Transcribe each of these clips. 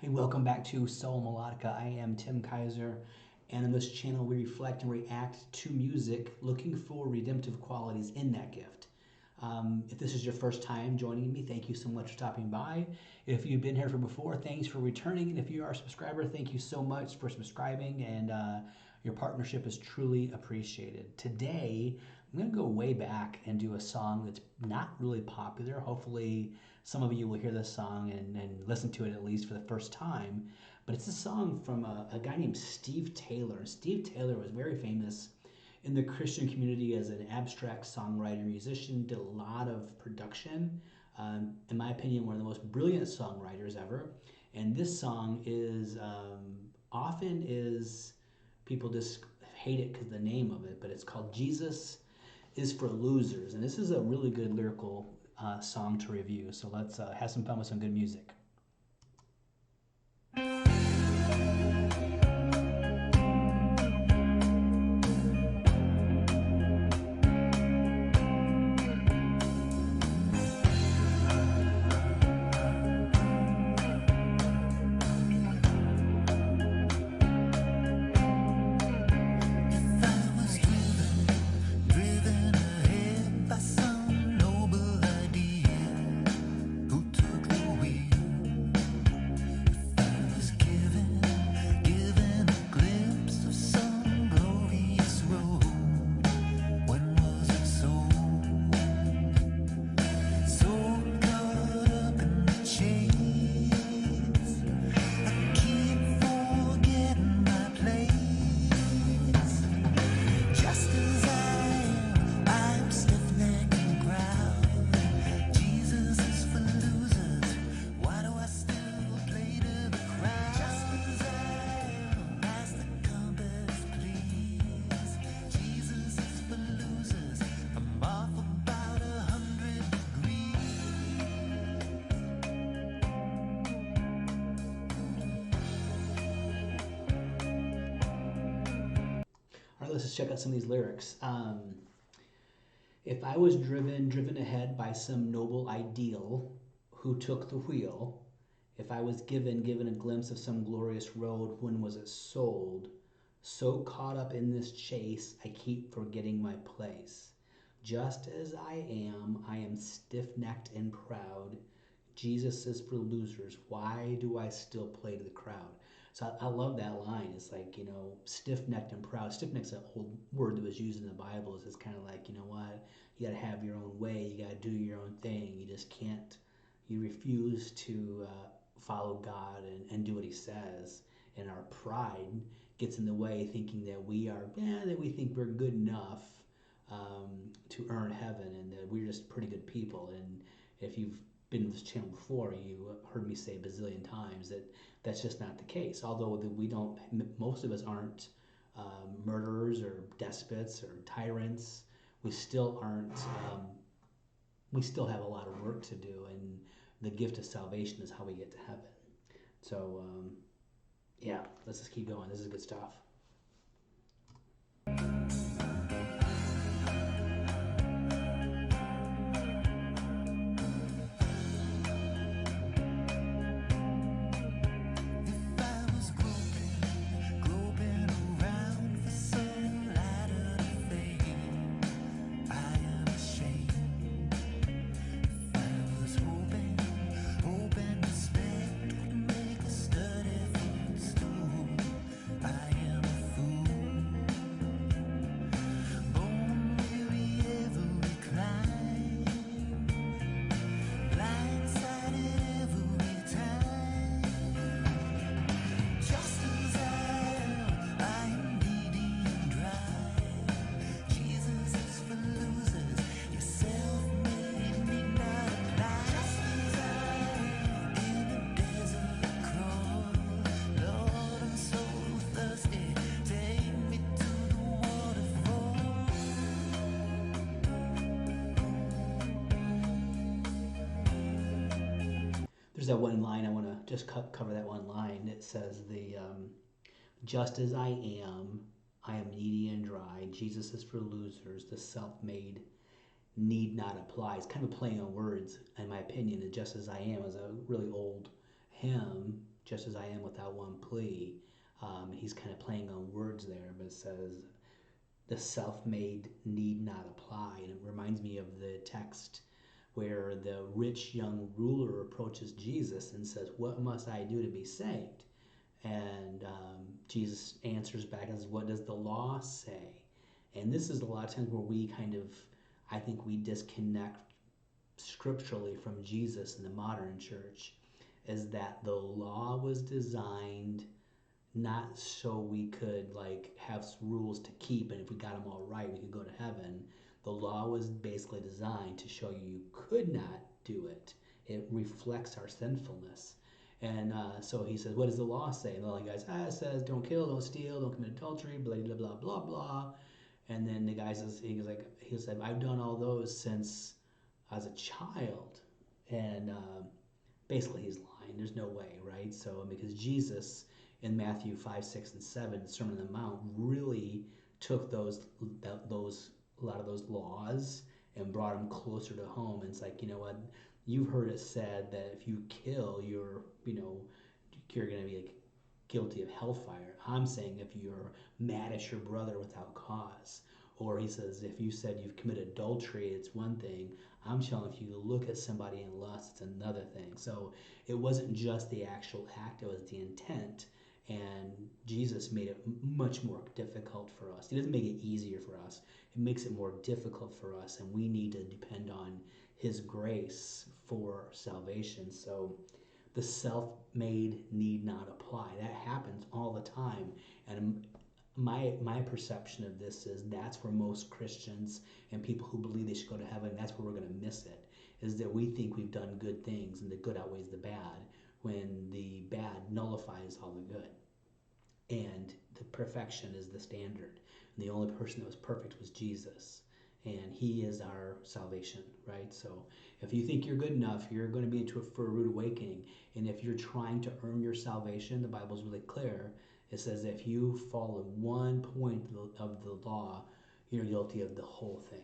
Hey, welcome back to Sola Melodica. I am Tim Kaiser, and on this channel we reflect and react to music looking for redemptive qualities in that gift. If this is your first time joining me, thank you so much for stopping by. If you've been here for before, thanks for returning. And if you are a subscriber, thank you so much for subscribing, and your partnership is truly appreciated. Today, I'm going to go way back and do a song that's not really popular. Hopefully, some of you will hear this song and listen to it at least for the first time. But it's a song from a guy named Steve Taylor. Steve Taylor was very famous in the Christian community as an abstract songwriter, musician, did a lot of production. In my opinion, one of the most brilliant songwriters ever. And this song is often is people just hate it because of the name of it, but it's called Jesus is for Losers. And this is a really good lyrical song to review. So let's have some fun with some good music. All right, let's just check out some of these lyrics. If I was driven ahead by some noble ideal, who took the wheel? If I was given a glimpse of some glorious road, when was it sold? So caught up in this chase, I keep forgetting my place. Just as I am stiff-necked and proud. Jesus is for losers. Why do I still play to the crowd? So I love that line. It's like, stiff-necked and proud. Stiff-necked's an old word that was used in the Bible. It's kind of like, you know what? You got to have your own way. You got to do your own thing. You just can't, you refuse to follow God and do what he says. And our pride gets in the way, thinking that that we think we're good enough to earn heaven and that we're just pretty good people. And if you've been in this channel before, you heard me say a bazillion times that that's just not the case. Although most of us aren't murderers or despots or tyrants, we still aren't. We still have a lot of work to do, and the gift of salvation is how we get to heaven. So, yeah, let's just keep going. This is good stuff. There's that one line, I want to just cover that one line. It says, just as I am needy and dry. Jesus is for losers. The self-made need not apply. It's kind of a play on words, in my opinion. And just as I am is a really old hymn. just as I am without one plea. He's kind of playing on words there, but it says the self-made need not apply. And it reminds me of the text where the rich young ruler approaches Jesus and says, "What must I do to be saved?" And Jesus answers back and says, "What does the law say?" And this is a lot of times where we kind of, I think we disconnect scripturally from Jesus in the modern church, is that the law was designed not so we could like have rules to keep, and if we got them all right we could go to heaven. The law was basically designed to show you could not do it. It reflects our sinfulness. And so he says, what does the law say? And the guy says, it says don't kill, don't steal, don't commit adultery, blah blah blah blah blah. And then the guy says, he said, I've done all those since I was a child. And basically he's lying. There's no way, right? So because Jesus in Matthew 5, 6, and 7, the Sermon on the Mount, really took those a lot of those laws and brought them closer to home. And it's like, you know what? You've heard it said that if you kill, you're going to be like guilty of hellfire. I'm saying if you're mad at your brother without cause. Or he says, if you said you've committed adultery, it's one thing. I'm telling if you look at somebody in lust, it's another thing. So it wasn't just the actual act, it was the intent. And Jesus made it much more difficult for us. He doesn't make it easier for us. It makes it more difficult for us, and we need to depend on his grace for salvation. So the self-made need not apply. That happens all the time. And my perception of this is that's where most Christians and people who believe they should go to heaven, that's where we're going to miss it, is that we think we've done good things and the good outweighs the bad, when the bad nullifies all the good. And the perfection is the standard. And the only person that was perfect was Jesus. And he is our salvation, right? So if you think you're good enough, you're going to be for a rude awakening. And if you're trying to earn your salvation, the Bible's really clear. It says if you fall in one point of the law, you're guilty of the whole thing.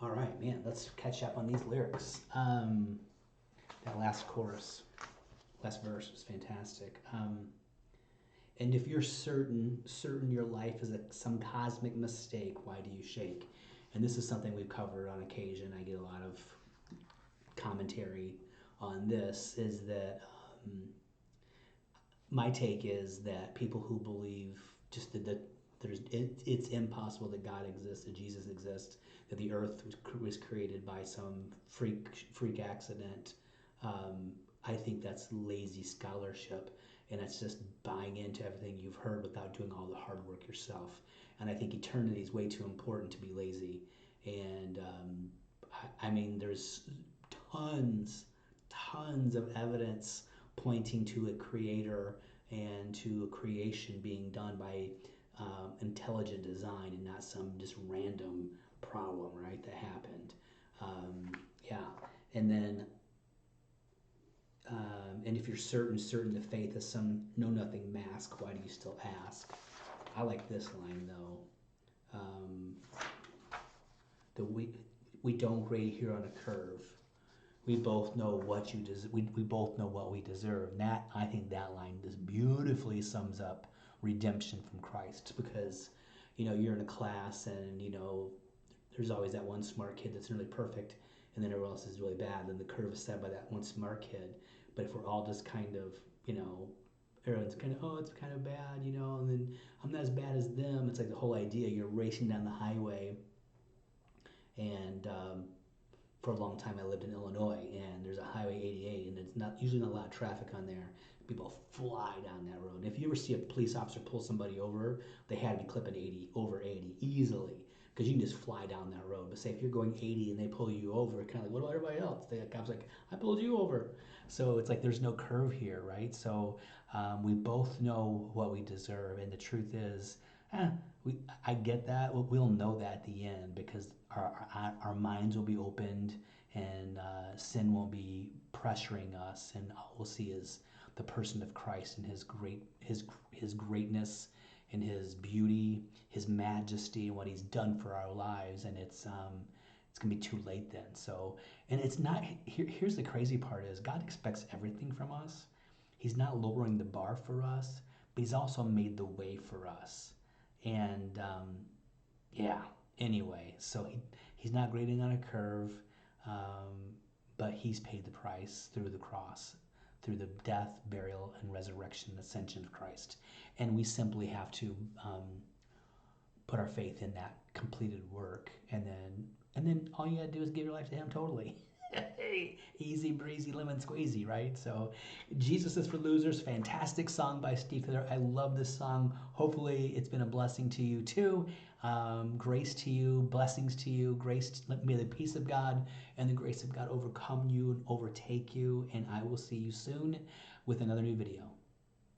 All right, man, let's catch up on these lyrics. That last chorus, last verse was fantastic. And if you're certain your life is some cosmic mistake, why do you shake? And this is something we've covered on occasion. I get a lot of commentary on this, is that my take is that people who believe just that it's impossible that God exists, that Jesus exists, that the earth was created by some freak accident. I think that's lazy scholarship, and it's just buying into everything you've heard without doing all the hard work yourself. And I think eternity is way too important to be lazy. And I mean, there's tons tons of evidence pointing to a creator and to a creation being done by intelligent design and not some just random problem, right, that happened. Yeah, and then and if you're certain the faith is some know-nothing mask, why do you still ask? I like this line though. The we don't grade here on a curve. We both know what you we both know what we deserve. And that, I think that line just beautifully sums up redemption from Christ, because you're in a class and there's always that one smart kid that's nearly perfect, and then everyone else is really bad. Then the curve is set by that one smart kid. But if we're all just kind of, everyone's kind of, oh, it's kind of bad, and then I'm not as bad as them. It's like the whole idea, you're racing down the highway. And for a long time I lived in Illinois, and there's a Highway 88, and it's usually not a lot of traffic on there. People fly down that road. And if you ever see a police officer pull somebody over, they had to be clipping 80, over 80, easily, because you can just fly down that road. But say if you're going 80 and they pull you over, kind of like, what about everybody else? The cop's like, I pulled you over. So it's like there's no curve here, right? So we both know what we deserve, and the truth is, I get that. We'll know that at the end, because our minds will be opened, and sin won't be pressuring us, and all we'll see is the person of Christ and his greatness and his beauty, his majesty, and what he's done for our lives. And it's gonna be too late then. So, and it's not. Here's the crazy part: is God expects everything from us. He's not lowering the bar for us, but he's also made the way for us. And yeah. Anyway, so he's not grading on a curve, but he's paid the price through the cross, through the death, burial, and resurrection, ascension of Christ. And we simply have to put our faith in that completed work, and then all you gotta do is give your life to him totally. Easy breezy lemon squeezy, right? So Jesus is for Losers, fantastic song by Steve Taylor. I love this song. Hopefully it's been a blessing to you too. Grace to you, blessings to you, may the peace of God and the grace of God overcome you and overtake you, and I will see you soon with another new video.